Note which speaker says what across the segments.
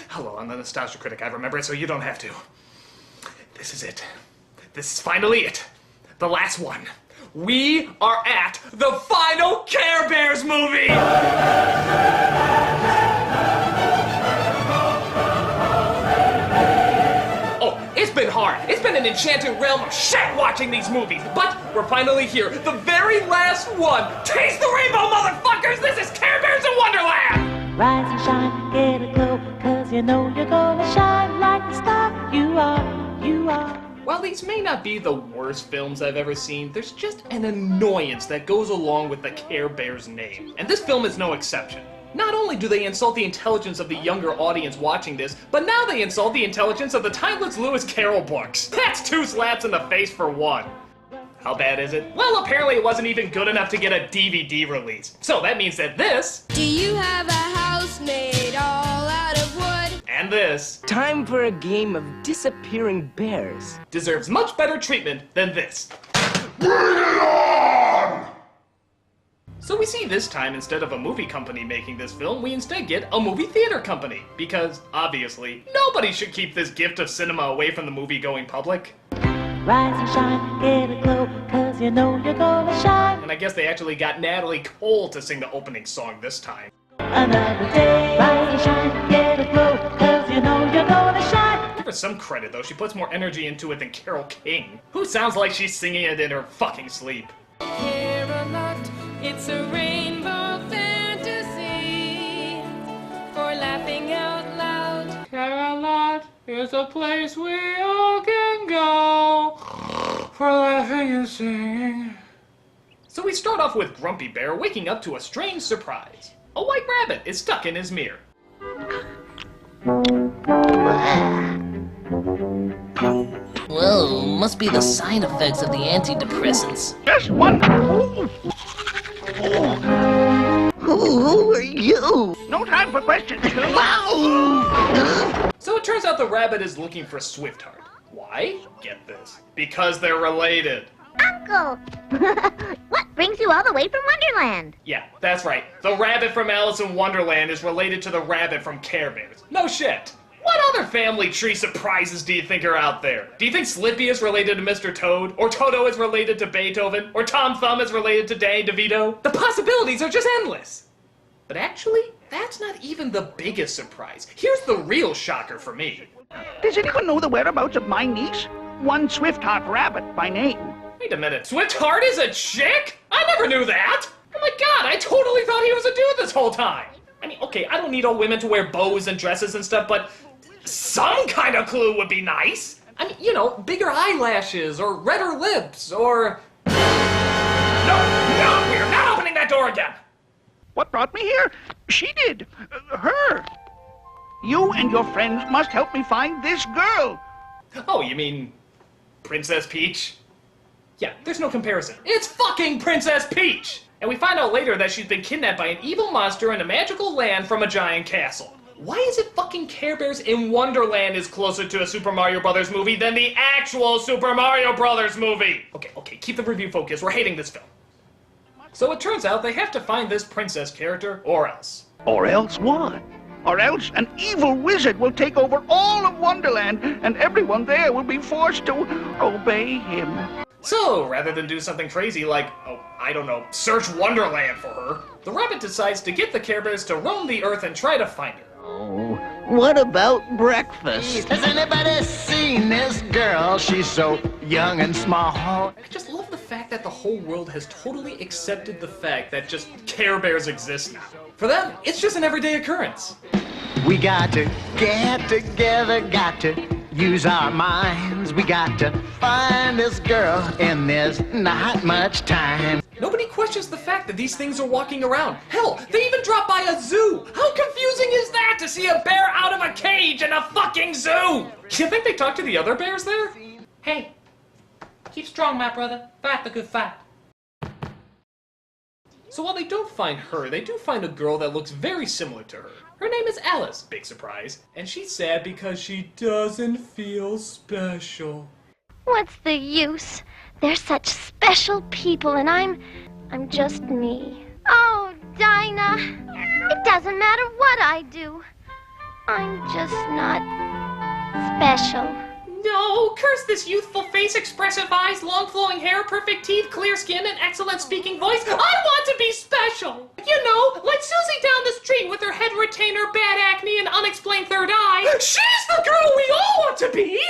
Speaker 1: Hello, I'm the Nostalgia Critic. I remember it so you don't have to. This is it. This is finally it. The last one. We are at the final Care Bears movie! Oh, it's been hard. It's been an enchanted realm of shit watching these movies. But we're finally here. The very last one. Taste the rainbow, motherfuckers! This is Care Bears in Wonderland!
Speaker 2: Rise and shine, get a glow, 'cause you know you're gonna shine like the star you are, you are.
Speaker 1: While these may not be the worst films I've ever seen, there's just an annoyance that goes along with the Care Bears name. And this film is no exception. Not only do they insult the intelligence of the younger audience watching this, but now they insult the intelligence of the timeless Lewis Carroll books. That's 2 slaps in the face for one. How bad is it? Well, apparently it wasn't even good enough to get a DVD release. So that means that this...
Speaker 3: Do you have a house made all out of wood?
Speaker 1: And this...
Speaker 4: Time for a game of disappearing bears.
Speaker 1: deserves much better treatment than this.
Speaker 5: Bring it on!
Speaker 1: So we see this time, instead of a movie company making this film, we instead get a movie theater company. Because, obviously, nobody should keep this gift of cinema away from the movie-going public.
Speaker 2: Rise and shine, get a glow, 'cause you know you're gonna shine.
Speaker 1: And I guess they actually got Natalie Cole to sing the opening song this time.
Speaker 2: Another day, rise and shine, get a glow, 'cause you know you're gonna shine.
Speaker 1: Give her some credit, though. She puts more energy into it than Carole King, who sounds like she's singing it in her fucking sleep.
Speaker 3: Camelot, it's a rainbow fantasy for laughing out loud.
Speaker 1: Camelot is a place we all can go for laughing and singing. So we start off with Grumpy Bear waking up to a strange surprise. A white rabbit is stuck in his mirror.
Speaker 6: Whoa, must be the side effects of the antidepressants.
Speaker 7: Just one.
Speaker 6: Who are you?
Speaker 7: No time for questions.
Speaker 1: So it turns out the rabbit is looking for Swiftheart. Why? Get this. Because they're related.
Speaker 8: Uncle! What brings you all the way from Wonderland?
Speaker 1: Yeah, that's right. The rabbit from Alice in Wonderland is related to the rabbit from Care Bears. No shit. What other family tree surprises do you think are out there? Do you think Slippy is related to Mr. Toad? Or Toto is related to Beethoven? Or Tom Thumb is related to Danny DeVito? The possibilities are just endless. But actually, that's not even the biggest surprise. Here's the real shocker for me.
Speaker 7: Does anyone know the whereabouts of my niece? One Swiftheart Rabbit by name.
Speaker 1: Wait a minute, Swiftheart is a chick? I never knew that! Oh my god, I totally thought he was a dude this whole time! I mean, okay, I don't need all women to wear bows and dresses and stuff, but some kind of clue would be nice! I mean, you know, bigger eyelashes, or redder lips, or... No, we're not opening that door again!
Speaker 7: What brought me here? She did. Her. You and your friends must help me find this girl.
Speaker 1: Oh, you mean Princess Peach? Yeah, there's no comparison. It's fucking Princess Peach! And we find out later that she's been kidnapped by an evil monster in a magical land from a giant castle. Why is it fucking Care Bears in Wonderland is closer to a Super Mario Brothers movie than the actual Super Mario Brothers movie? Okay, keep the review focused. We're hating this film. So it turns out they have to find this princess character, or else.
Speaker 7: Or else what? Or else an evil wizard will take over all of Wonderland, and everyone there will be forced to obey him.
Speaker 1: So, rather than do something crazy like, oh, I don't know, search Wonderland for her, the rabbit decides to get the Care Bears to roam the earth and try to find her.
Speaker 6: Oh, what about breakfast?
Speaker 9: Has anybody seen this girl? She's so young and small.
Speaker 1: I just love the fact that the whole world has totally accepted the fact that just Care Bears exist now. For them, it's just an everyday occurrence.
Speaker 9: We got to get together, got to use our minds. We got to find this girl, and there's not much time.
Speaker 1: Nobody questions the fact that these things are walking around. Hell, they even drop by a zoo. How confusing is that to see a bear out of a cage in a fucking zoo? You think they talk to the other bears there? Hey, keep strong, my brother. Fight the good fight. So while they don't find her, they do find a girl that looks very similar to her. Her name is Alice, big surprise, and she's sad because she doesn't feel special.
Speaker 8: What's the use? They're such special people, and I'm just me. Oh, Dinah, it doesn't matter what I do. I'm just not special.
Speaker 1: No, curse this youthful face, expressive eyes, long flowing hair, perfect teeth, clear skin, and excellent speaking voice. I want to be special! You know, like Susie down the street with her head retainer, bad acne, and unexplained third eye. She's the girl we all want to be!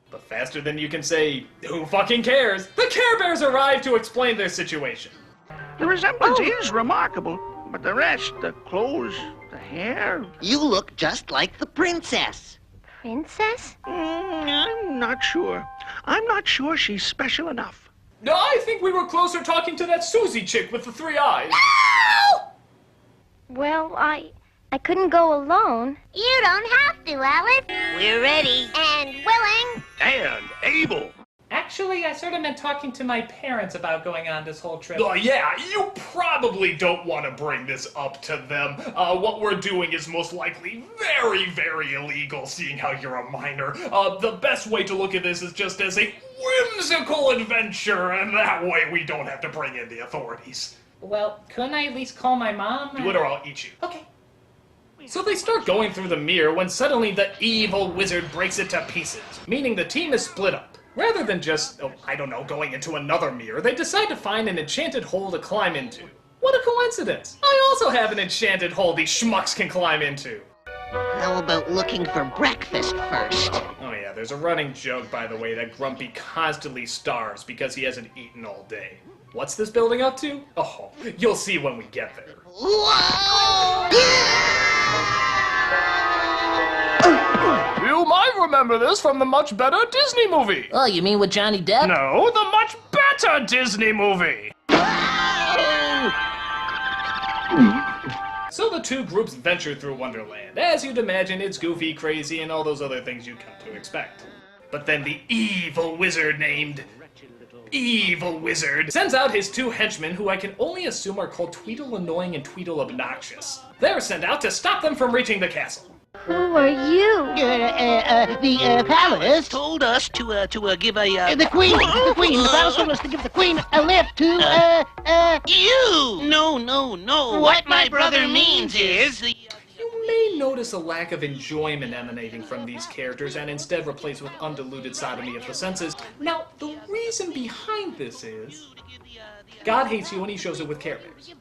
Speaker 1: But faster than you can say, who fucking cares? The Care Bears arrive to explain their situation.
Speaker 7: The resemblance is remarkable, but the rest, the clothes, the hair...
Speaker 6: You look just like the princess.
Speaker 8: Princess?
Speaker 7: I'm not sure. I'm not sure she's special enough.
Speaker 1: No, I think we were closer talking to that Susie chick with the 3 eyes.
Speaker 8: Well, I couldn't go alone.
Speaker 3: You don't have to, Alice. We're ready. And willing.
Speaker 7: And able.
Speaker 1: Actually, I sort of meant talking to my parents about going on this whole trip. Oh, yeah, you probably don't want to bring this up to them. What we're doing is most likely very, very illegal, seeing how you're a minor. The best way to look at this is just as a whimsical adventure, and that way we don't have to bring in the authorities. Well, couldn't I at least call my mom? Do it or I'll eat you. Okay. So they start going through the mirror when suddenly the evil wizard breaks it to pieces, meaning the team is split up. Rather than just, going into another mirror, they decide to find an enchanted hole to climb into. What a coincidence! I also have an enchanted hole these schmucks can climb into.
Speaker 6: How about looking for breakfast first?
Speaker 1: Oh yeah, there's a running joke, by the way, that Grumpy constantly starves because he hasn't eaten all day. What's this building up to? Oh, you'll see when we get there.
Speaker 6: Whoa!
Speaker 1: You might remember this from the much better Disney movie.
Speaker 6: Oh, you mean with Johnny Depp?
Speaker 1: No, the much better Disney movie. So the two groups venture through Wonderland. As you'd imagine, it's goofy, crazy, and all those other things you'd come to expect. But then the evil wizard named Evil Wizard sends out his 2 henchmen, who I can only assume are called Tweedle Annoying and Tweedle Obnoxious. They're sent out to stop them from reaching the castle.
Speaker 8: Who are you?
Speaker 6: The palace
Speaker 9: Told us to give a,
Speaker 6: the queen, the palace told us to give the queen a lift to,
Speaker 9: You! No. What my brother means is...
Speaker 1: You may notice a lack of enjoyment emanating from these characters and instead replaced with undiluted sodomy of the senses. Now, the reason behind this is God hates you and he shows it with Care Bears.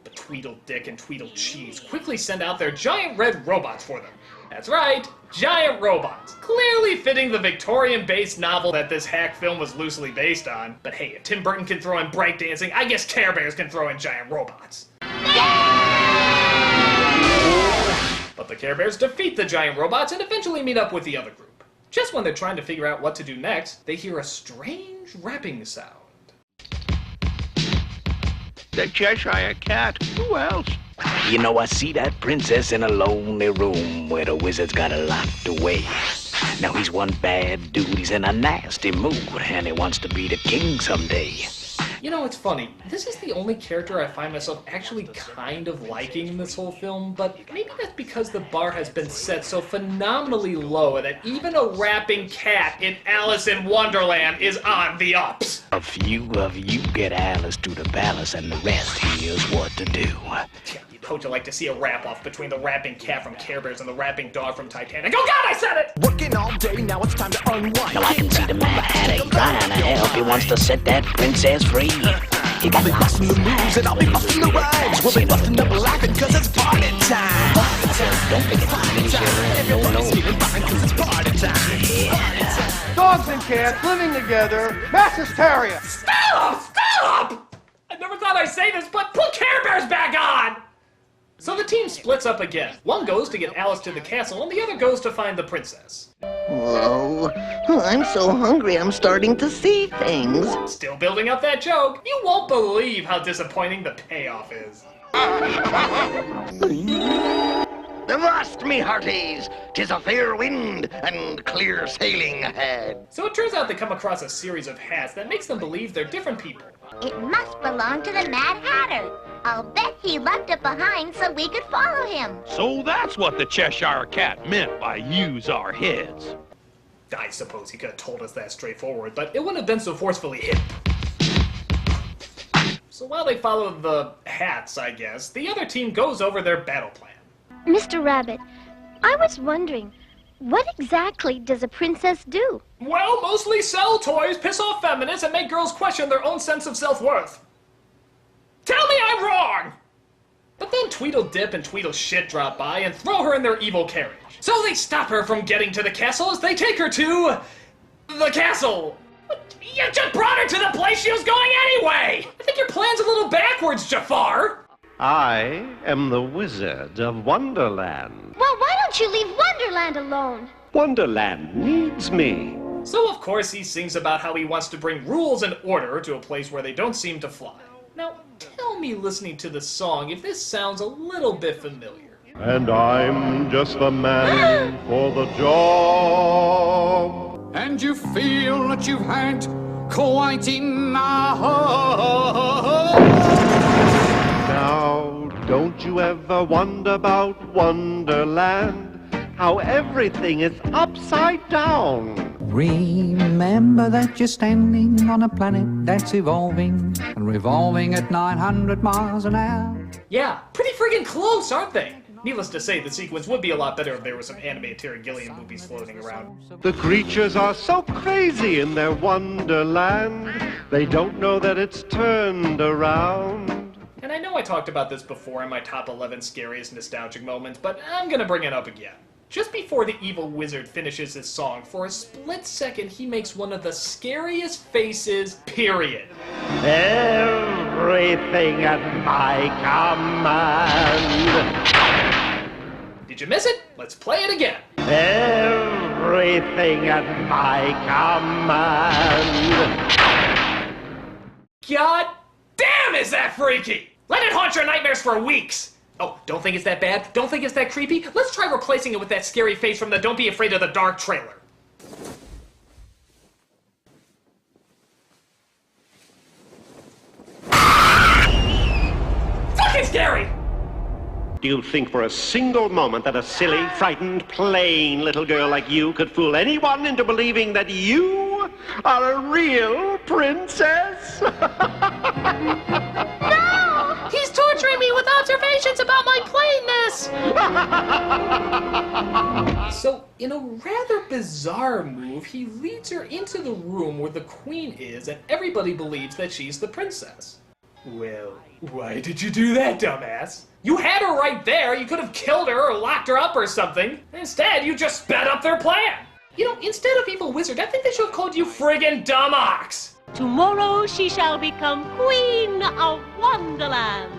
Speaker 1: But Tweedle Dick and Tweedle Cheese quickly send out their giant red robots for them. That's right, giant robots. Clearly fitting the Victorian-based novel that this hack film was loosely based on. But hey, if Tim Burton can throw in breakdancing, I guess Care Bears can throw in giant robots. But the Care Bears defeat the giant robots and eventually meet up with the other group. Just when they're trying to figure out what to do next, they hear a strange rapping sound.
Speaker 7: The Cheshire Cat. Who else?
Speaker 10: You know, I see that princess in a lonely room where the wizard's got her locked away. Now he's one bad dude, he's in a nasty mood, and he wants to be the king someday.
Speaker 1: You know, it's funny. This is the only character I find myself actually kind of liking in this whole film, but maybe that's because the bar has been set so phenomenally low that even a rapping cat in Alice in Wonderland is on the ups.
Speaker 10: A few of you get Alice to the palace, and the rest here's what to do.
Speaker 1: How'd you like to see a rap-off between the rapping cat from Care Bears and the rapping dog from Titanic? Oh God, I said it!
Speaker 9: Working all day, now it's time to unwind.
Speaker 10: Now I can see the Mad Hatter trying to help. He wants to set that princess free. He got
Speaker 9: I'll be busting the moves and I'll be busting the rhymes. We'll be busting up laughing cause it's party time.
Speaker 10: Don't forget to use your
Speaker 9: Everybody's feeling fine cause it's party time.
Speaker 11: Dogs and cats living together, mass hysteria.
Speaker 1: Stop! I never thought I'd say this, but put Care Bears back on! So the team splits up again. One goes to get Alice to the castle, and the other goes to find the princess.
Speaker 6: Whoa, I'm so hungry I'm starting to see things.
Speaker 1: Still building up that joke. You won't believe how disappointing the payoff is.
Speaker 7: Avast, me hearties! 'Tis a fair wind and clear sailing ahead.
Speaker 1: So it turns out they come across a series of hats that makes them believe they're different people.
Speaker 3: It must belong to the Mad Hatter. I'll bet he left it behind so we could follow him.
Speaker 12: So that's what the Cheshire Cat meant by use our heads.
Speaker 1: I suppose he could have told us that straightforward, but it wouldn't have been so forcefully hip. So while they follow the hats, I guess, the other team goes over their battle plan.
Speaker 8: Mr. Rabbit, I was wondering, what exactly does a princess do?
Speaker 1: Well, mostly sell toys, piss off feminists, and make girls question their own sense of self-worth. Tell me I'm wrong! But then Tweedledip and Tweedleshit drop by and throw her in their evil carriage. So they stop her from getting to the castle as they take her to... the castle. You just brought her to the place she was going anyway! I think your plan's a little backwards, Jafar!
Speaker 13: I am the Wizard of Wonderland.
Speaker 8: Well, why don't you leave Wonderland alone?
Speaker 13: Wonderland needs me.
Speaker 1: So of course he sings about how he wants to bring rules and order to a place where they don't seem to fly. Now, tell me listening to the song if this sounds a little bit familiar.
Speaker 5: And I'm just the man for the job.
Speaker 14: And you feel that you've had quite enough.
Speaker 13: Now, don't you ever wonder about Wonderland? How everything is upside down.
Speaker 14: Remember that you're standing on a planet that's evolving and revolving at 900 miles an hour.
Speaker 1: Yeah, pretty friggin' close, aren't they? Needless to say, the sequence would be a lot better if there were some animated Terry Gilliam movies floating around.
Speaker 13: The creatures are so crazy in their Wonderland. They don't know that it's turned around.
Speaker 1: And I know I talked about this before in my top 11 scariest nostalgic moments, but I'm gonna bring it up again. Just before the evil wizard finishes his song, for a split second he makes one of the scariest faces, period.
Speaker 13: Everything at my command.
Speaker 1: Did you miss it? Let's play it again.
Speaker 13: Everything at my command.
Speaker 1: God damn, is that freaky! Let it haunt your nightmares for weeks! Oh, don't think it's that bad? Don't think it's that creepy? Let's try replacing it with that scary face from the Don't Be Afraid of the Dark trailer. Fucking scary!
Speaker 13: Do you think for a single moment that a silly, frightened, plain little girl like you could fool anyone into believing that you are a real princess?
Speaker 8: No! He's torturing me with observations about my plainness!
Speaker 1: So, in a rather bizarre move, he leads her into the room where the queen is, and everybody believes that she's the princess. Well, why did you do that, dumbass? You had her right there. You could have killed her or locked her up or something. Instead, you just sped up their plan. You know, instead of evil wizard, I think they should have called you friggin' dumb ox.
Speaker 2: Tomorrow she shall become Queen of Wonderland.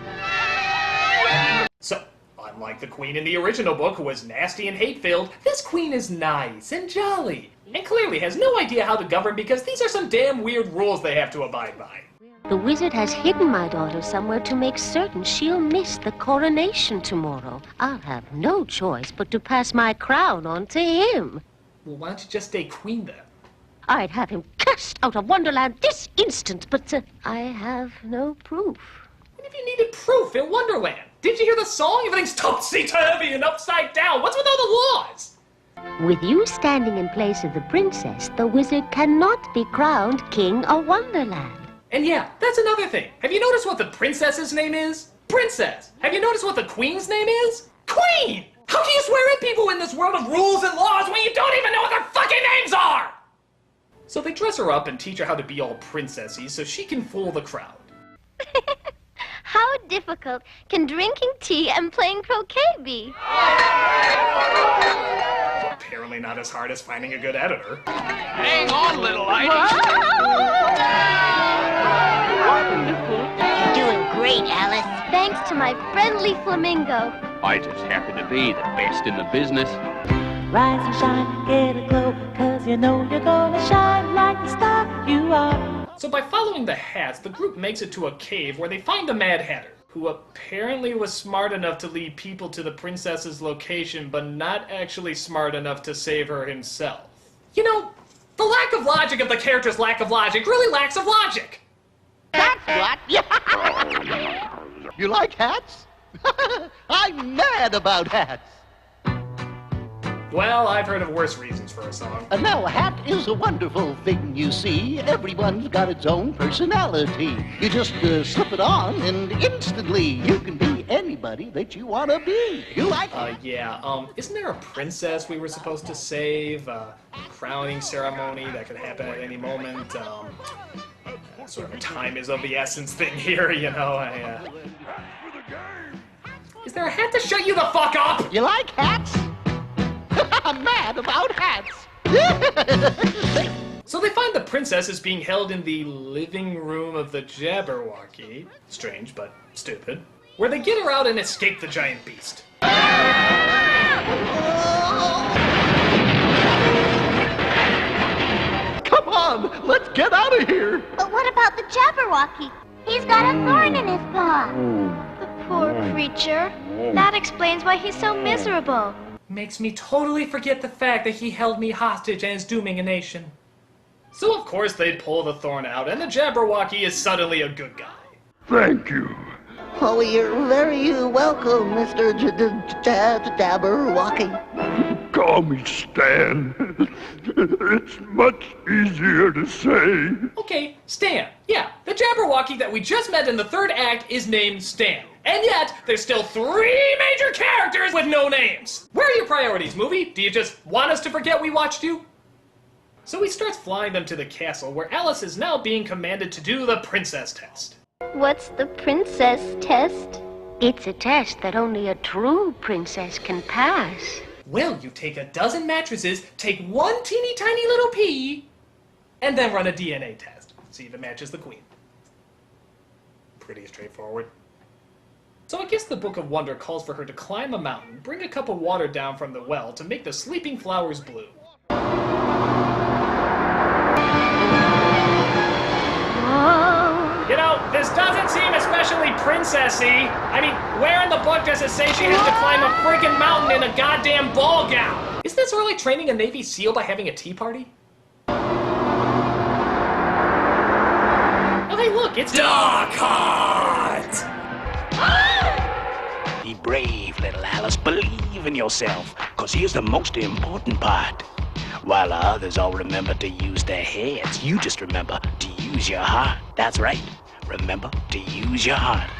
Speaker 1: So, unlike the queen in the original book, who was nasty and hate-filled, this queen is nice and jolly, and clearly has no idea how to govern because these are some damn weird rules they have to abide by.
Speaker 15: The wizard has hidden my daughter somewhere to make certain she'll miss the coronation tomorrow. I'll have no choice but to pass my crown on to him.
Speaker 1: Well, why don't you just stay queen then?
Speaker 15: I'd have him cast out of Wonderland this instant, but I have no proof.
Speaker 1: What if you needed proof in Wonderland? Did you hear the song? Everything's topsy-turvy and upside down. What's with all the laws?
Speaker 15: With you standing in place of the princess, the wizard cannot be crowned King of Wonderland.
Speaker 1: And yeah, that's another thing. Have you noticed what the princess's name is? Princess. Have you noticed what the queen's name is? Queen! How can you swear at people in this world of rules and laws when you don't even know what their fucking names are? So they dress her up and teach her how to be all princessy so she can fool the crowd.
Speaker 8: How difficult can drinking tea and playing croquet be?
Speaker 1: Apparently not as hard as finding a good editor.
Speaker 12: Hang on, little lady.
Speaker 3: You're doing great, Alice.
Speaker 8: Thanks to my friendly flamingo.
Speaker 12: I just happen to be the best in the business.
Speaker 2: Rise and shine, get a glow, cause you know you're gonna shine like the star you are.
Speaker 1: So by following the hats, the group makes it to a cave where they find the Mad Hatter, who apparently was smart enough to lead people to the princess's location, but not actually smart enough to save her himself. You know, the lack of logic of the character's lack of logic really lacks of logic.
Speaker 9: That's what. You like hats? I'm mad about hats.
Speaker 1: Well, I've heard of worse reasons for a song.
Speaker 9: Now, a hat is a wonderful thing, you see. Everyone's got its own personality. You just slip it on, and instantly you can be be anybody that you want to be. You like it?
Speaker 1: Yeah, isn't there a princess we were supposed to save? A crowning ceremony that could happen at any moment? Sort of a time is of the essence thing here, you know? Is there a hat to shut you the fuck up?
Speaker 9: You like hats? I'm mad about hats.
Speaker 1: So they find the princess is being held in the living room of the Jabberwocky. Strange, but stupid. Where they get her out and escape the giant beast.
Speaker 9: Come on, let's get out of here.
Speaker 3: But what about the Jabberwocky? He's got a thorn in his paw.
Speaker 8: The poor creature. That explains why he's so miserable.
Speaker 1: Makes me totally forget the fact that he held me hostage and is dooming a nation. So of course they pull the thorn out, and the Jabberwocky is suddenly a good guy.
Speaker 7: Thank you.
Speaker 6: Oh, you're very welcome, Mr. Jabberwocky.
Speaker 7: Call me Stan. It's much easier to say.
Speaker 1: Okay, Stan. Yeah, the Jabberwocky that we just met in the third act is named Stan. And yet, there's still 3 major characters with no names. Where are your priorities, movie? Do you just want us to forget we watched you? So he starts flying them to the castle, where Alice is now being commanded to do the princess test.
Speaker 8: What's the princess test?
Speaker 15: It's a test that only a true princess can pass.
Speaker 1: Well, you take a dozen mattresses, take one teeny tiny little pea, and then run a DNA test. See if it matches the queen. Pretty straightforward. So I guess the Book of Wonder calls for her to climb a mountain, bring a cup of water down from the well to make the sleeping flowers bloom. You know, this doesn't seem especially princessy. I mean, where in the book does it say she has to climb a freaking mountain in a goddamn ball gown? Is this really training a Navy SEAL by having a tea party? Oh, hey, look, it's Darkheart!
Speaker 10: Be brave, little Alice. Believe in yourself, because here's the most important part. While the others all remember to use their heads, you just remember to use your heart. That's right. Remember to use your heart.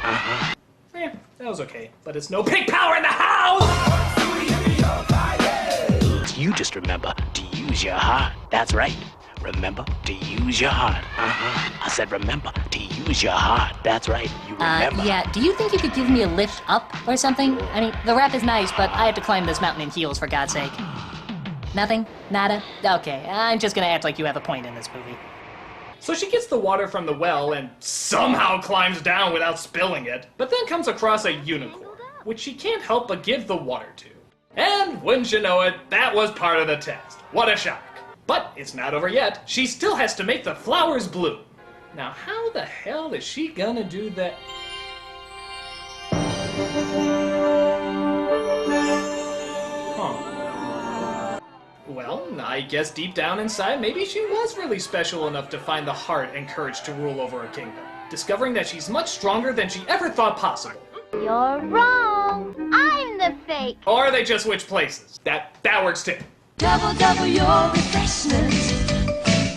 Speaker 1: That was okay, but it's no pig power in the house!
Speaker 10: You just remember to use your heart. That's right. Remember to use your heart. I said remember to use your heart. That's right. You remember.
Speaker 16: Yeah, do you think you could give me a lift up or something? I mean, the rap is nice, but I have to climb this mountain in heels, for God's sake. Nothing? Nada? Okay, I'm just gonna act like you have a point in this movie.
Speaker 1: So she gets the water from the well and somehow climbs down without spilling it, but then comes across a unicorn, which she can't help but give the water to. And wouldn't you know it, that was part of the test. What a shock. But it's not over yet. She still has to make the flowers bloom. Now how the hell is she gonna do that? Well, I guess deep down inside, maybe she was really special enough to find the heart and courage to rule over a kingdom, discovering that she's much stronger than she ever thought possible.
Speaker 3: You're wrong. I'm the fake.
Speaker 1: Or they just switch places. That works too.
Speaker 2: Double, double your refreshment.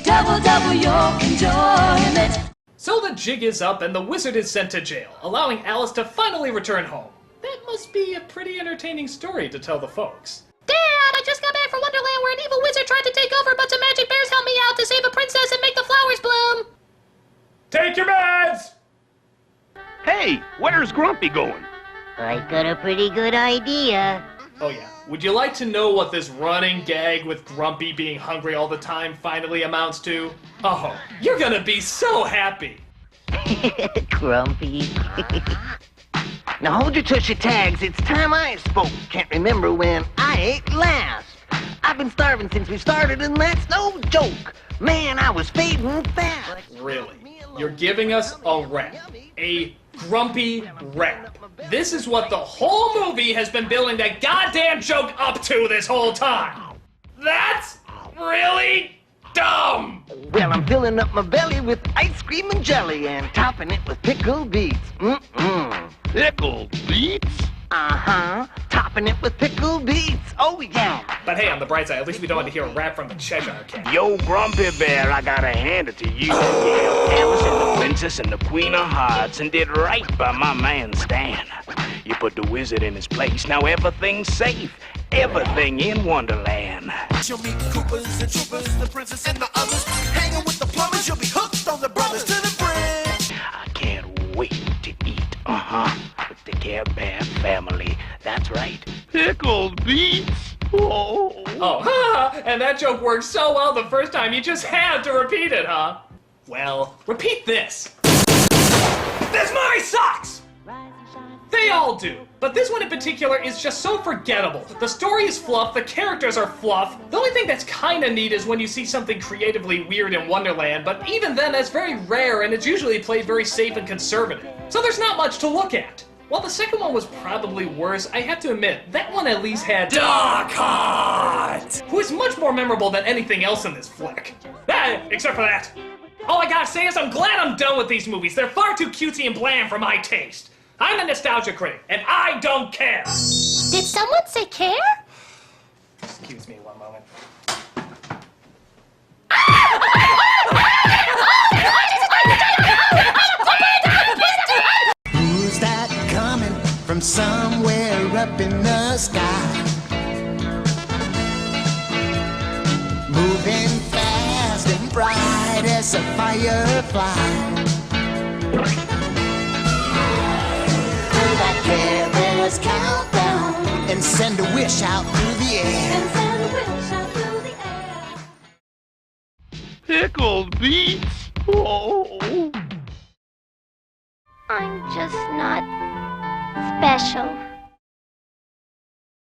Speaker 2: Double, double your enjoyment.
Speaker 1: So the jig is up and the wizard is sent to jail, allowing Alice to finally return home. That must be a pretty entertaining story to tell the folks.
Speaker 16: Dad, I just got back from Wonderland where an evil wizard tried to take over, but some magic bears helped me out to save a princess and make the flowers bloom.
Speaker 1: Take your meds!
Speaker 12: Hey, where's Grumpy going?
Speaker 3: I got a pretty good idea.
Speaker 1: Oh yeah, would you like to know what this running gag with Grumpy being hungry all the time finally amounts to? Oh, you're gonna be so happy!
Speaker 6: Grumpy. Now hold your tushy tags, it's time I spoke. Can't remember when I ate last. I've been starving since we started and that's no joke. Man, I was fading fast.
Speaker 1: Really? You're giving us a rap. A grumpy rap. This is what the whole movie has been building that goddamn joke up to this whole time. That's really dumb.
Speaker 6: Well, I'm filling up my belly with ice cream and jelly and topping it with pickled beets.
Speaker 12: Pickled beets?
Speaker 6: Uh-huh. Topping it with pickled beets. Oh, yeah.
Speaker 1: But hey, on the bright side, at least we don't want to hear a rap from the Cheshire Cat.
Speaker 10: Yo, Grumpy Bear, I gotta hand it to you. You helped Alice and the Princess and the Queen of Hearts and did right by my man Stan. You put the wizard in his place, now everything's safe. Everything in Wonderland.
Speaker 17: You'll meet the Coopers and Troopers, the princess and the others. Hanging with the plumbers, you'll be hooked on the brothers to the bridge.
Speaker 10: I can't wait to eat, with the Care Bear family. That's right.
Speaker 12: Pickled beets? Oh.
Speaker 1: Oh, and that joke worked so well the first time you just had to repeat it, huh? Well, repeat this. That's my socks! They all do, but this one in particular is just so forgettable. The story is fluff, the characters are fluff. The only thing that's kinda neat is when you see something creatively weird in Wonderland, but even then that's very rare and it's usually played very safe and conservative. So there's not much to look at. While the second one was probably worse, I have to admit, that one at least had Doc Hart, who is much more memorable than anything else in this flick. Except for that. All I gotta say is I'm glad I'm done with these movies. They're far too cutesy and bland for my taste. I'm a nostalgia critic, and I don't care!
Speaker 8: Did someone say care?
Speaker 1: Excuse me one moment.
Speaker 9: Who's that coming from somewhere up in the sky? Moving fast and bright as a firefly. Care Bear's countdown and send a wish out through the air.
Speaker 12: Pickled beets? Oh.
Speaker 8: I'm just not special.